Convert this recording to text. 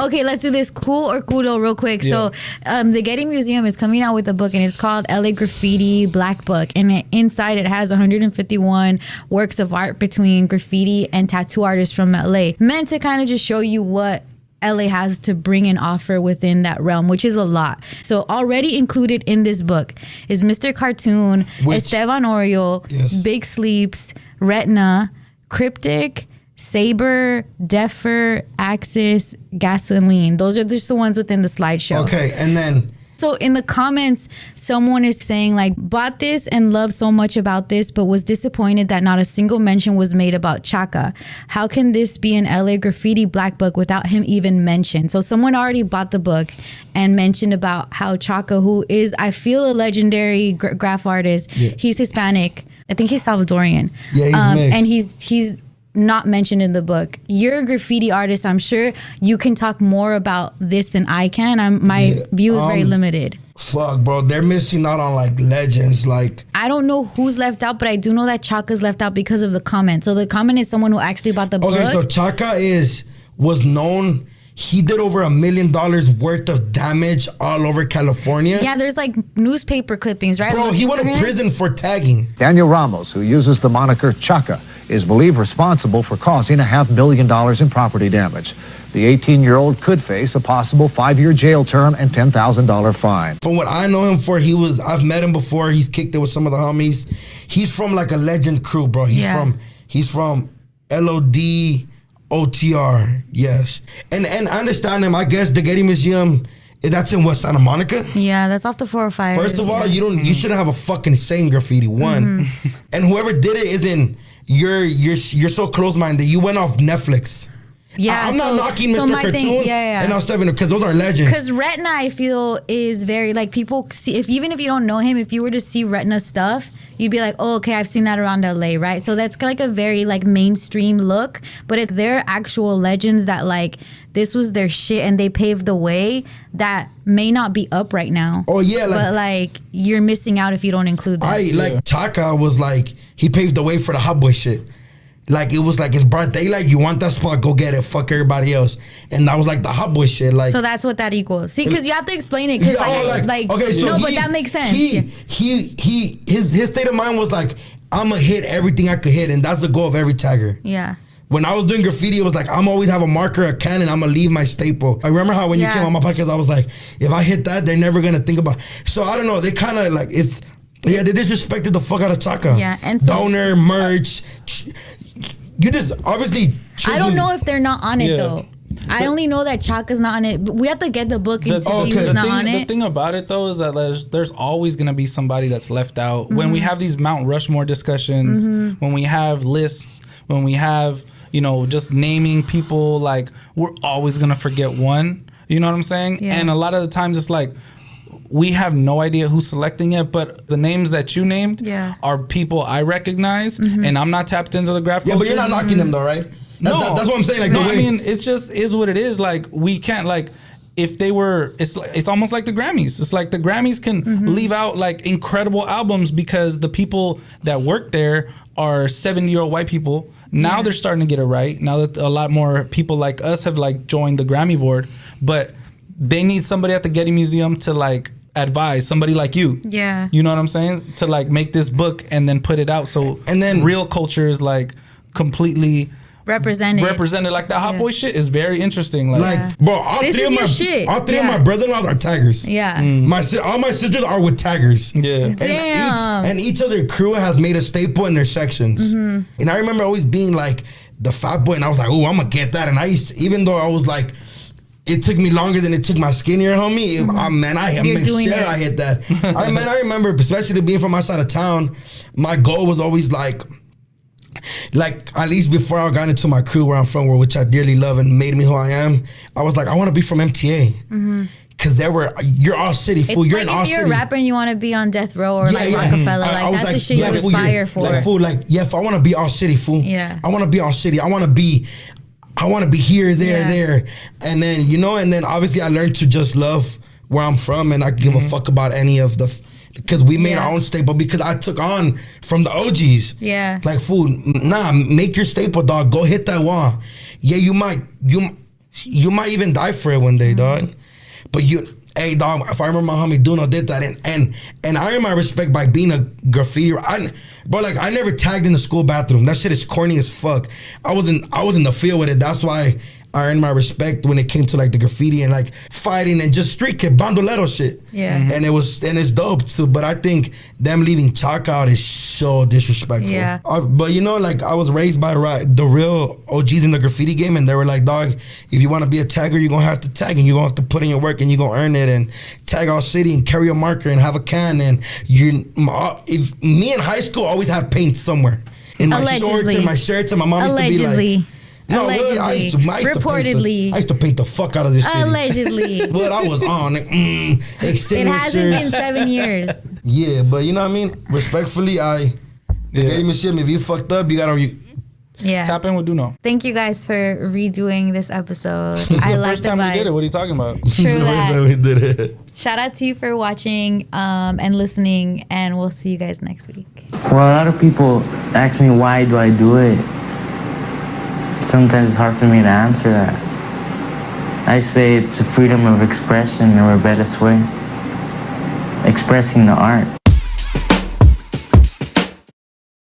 Okay, let's do this cool or culo real quick. Yeah. So the Getty Museum is coming out with a book, and it's called LA Graffiti Black Book. And inside it has 151 works of art between graffiti and tattoo artists from LA. Meant to kind of just show you what LA has to bring and offer within that realm, which is a lot. So already included in this book is Mr. Cartoon, Esteban Oriol, Big Sleeps, Retina, Cryptic, Saber, Defer, Axis, Gasoline. Those are just the ones within the slideshow. Okay, and then... So in the comments, someone is saying like, bought this and loved so much about this, but was disappointed that not a single mention was made about Chaka. How can this be an LA Graffiti Black Book without him even mentioned? So someone already bought the book and mentioned about how Chaka, who is, I feel, a legendary graph artist, he's Hispanic. I think he's Salvadorian. Yeah, he's mixed. And he's not mentioned in the book. You're a graffiti artist. I'm sure you can talk more about this than I can. My view is very limited. Fuck, bro. They're missing out on like legends. Like, I don't know who's left out, but I do know that Chaka's left out because of the comment. So the comment is someone who actually bought the book. Okay, so Chaka was known. He did over $1 million worth of damage all over California. Yeah, there's like newspaper clippings, right? Bro, he went to prison for tagging. Daniel Ramos, who uses the moniker Chaka, is believed responsible for causing $500 million in property damage. The 18-year-old could face a possible 5-year jail term and $10,000 fine. From what I know him for, I've met him before. He's kicked it with some of the homies. He's from like a legend crew, bro. He's from LOD OTR, yes. And I understand him. I guess the Getty Museum, that's in West Santa Monica. Yeah, that's off the 405. First of all, you shouldn't have a fucking say in graffiti. One, and whoever did it isn't. You're so close-minded. You went off Netflix. Yeah, I'm not knocking Mr. Cartoon and now Stephen, because those are legends. Because Retina, I feel, is very like people see. Even if you don't know him, if you were to see Retina stuff, you'd be like, oh, okay, I've seen that around LA, right? So that's like a very like mainstream look. But if they're actual legends that like this was their shit and they paved the way, that may not be up right now. Oh yeah, but like you're missing out if you don't include that. Chaka was like, he paved the way for the hot boy shit. Like, it was like, it's broad daylight, you want that spot, go get it, fuck everybody else. And that was like the hot boy shit. Like, so that's what that equals. See, because you have to explain it. Because okay, so but that makes sense. His state of mind was like, I'm gonna hit everything I could hit, and that's the goal of every tagger. Yeah. When I was doing graffiti, it was like, I'm always have a marker, a cannon, I'm gonna leave my staple. I remember how when you came on my podcast, I was like, if I hit that, they're never gonna think about. So I don't know, they kind of like, they disrespected the fuck out of Chaka. Yeah, and so, donor, merch. You just obviously. I don't know if they're not on it though. I only know that Chaka's not on it. But we have to get the book and see who's not on it. The thing about it though is that there's always gonna be somebody that's left out. When we have these Mount Rushmore discussions, when we have lists, when we have just naming people, like we're always gonna forget one. You know what I'm saying? Yeah. And a lot of the times it's like, we have no idea who's selecting it, but the names that you named are people I recognize, and I'm not tapped into the graph culture. Yeah, but you're not knocking them though, right? No. That's what I'm saying. Like, no, I mean, it's just is what it is. Like, we can't, like, if they were, it's almost like the Grammys. It's like the Grammys can leave out like incredible albums because the people that work there are 70-year-old white people. Now they're starting to get it right. Now that a lot more people like us have like joined the Grammy board, but they need somebody at the Getty Museum to like advise, somebody like you. Yeah. You know what I'm saying? To like make this book and then put it out. So and then real culture is like completely represented. Like that hot boy shit is very interesting. Like bro, all three of my brother-in-laws are taggers. Yeah. All my sisters are with taggers. Yeah. And each of their crew has made a staple in their sections. And I remember always being like the fat boy, and I was like, oh, I'm gonna get that. And I used to, even though I was like, it took me longer than it took my skinnier homie. I hit that. I remember, especially being from my side of town, my goal was always like at least before I got into my crew where I'm from, which I dearly love and made me who I am, I was like, I want to be from MTA. Because you're all city, fool. You're in all city. If you're a rapper and you want to be on Death Row or like Rockefeller, that's the shit you aspire for. Like, fool, I want to be all city, fool. Yeah. I want to be all city. I want to be here, there. And then, and then obviously I learned to just love where I'm from, and I give a fuck about any of because we made our own staple, because I took on from the OGs. Yeah. Like, fool, make your staple, dog. Go hit that wall. Yeah, you might even die for it one day, dog. But hey, dog, if I remember my homie Doknow did that, and I earned my respect by being a graffiti. Bro, like, I never tagged in the school bathroom. That shit is corny as fuck. I was in the field with it. That's why I earned my respect when it came to like the graffiti and like fighting and just street kid bandolero shit. Yeah. And it's dope too. But I think them leaving Chaka out is so disrespectful. Yeah. But you know, like, I was raised by the real OGs in the graffiti game, and they were like, dog, if you want to be a tagger, you're gonna have to tag, and you're gonna have to put in your work, and you're gonna earn it, and tag our city and carry a marker and have a can. And if me in high school always had paint somewhere in my shorts and my shirts, and my mom used to be like, no, allegedly. I used to Reportedly. I used to paint the fuck out of this city. Allegedly. But I was on extinguishers. It hasn't been 7 years. Yeah, but you know what I mean? Respectfully, the Getty Museum, if you fucked up, you gotta... Yeah. Tap in with Doknow. Thank you guys for redoing this episode. This is I the like first the time we vibes. did it. What are you talking about? True the first that. time we did it. Shout out to you for watching and listening, and we'll see you guys next week. Well, a lot of people ask me why do I do it. Sometimes it's hard for me to answer that. I say it's a freedom of expression, or a better way, expressing the art.